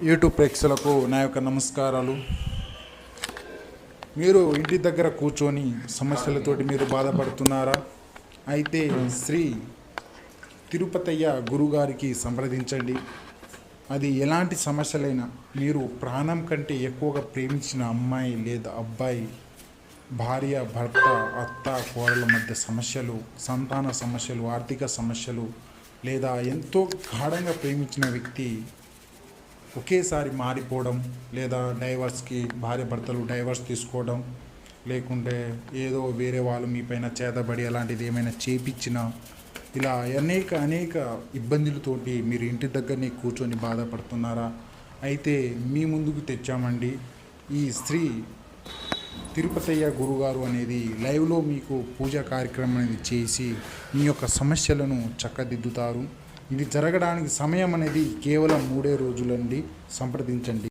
YouTube ప్రేక్షకులకు నా యొక్క నమస్కారాలు. మీరు ఇంటి దగ్గర కూర్చొని సమస్యలతోటి మీరు బాధపడుతున్నారా? అయితే శ్రీ తిరుపతయ్య గురుగారికి సంప్రదించండి. అది ఎలాంటి సమస్యలైనా, మీరు ప్రాణం కంటే ఎక్కువగా ప్రేమించిన అమ్మాయి లేదా అబ్బాయి, భార్య భర్త, అత్త కోడల మధ్య సమస్యలు, సంతాన సమస్యలు, ఆర్థిక సమస్యలు, లేదా ఎంతో గాఢంగా ప్రేమించిన వ్యక్తి ఒకేసారి మారిపోవడం, లేదా డైవర్స్కి భార్య భర్తలు డైవర్స్ తీసుకోవడం, లేకుంటే ఏదో వేరే వాళ్ళు మీ పైన చేతబడి అలాంటిది ఏమైనా చేపించినా, ఇలా అనేక ఇబ్బందులతోటి మీరు ఇంటి దగ్గరనే కూర్చొని బాధపడుతున్నారా? అయితే మీ ముందుకు తెచ్చామండి ఈ శ్రీ తిరుపతయ్య గురుగారు అనేది లైవ్లో మీకు పూజా కార్యక్రమం అనేది చేసి మీ యొక్క సమస్యలను చక్కదిద్దుతారు. ఇది జరగడానికి సమయం అనేది కేవలం 3 రోజులండి. సంప్రదించండి.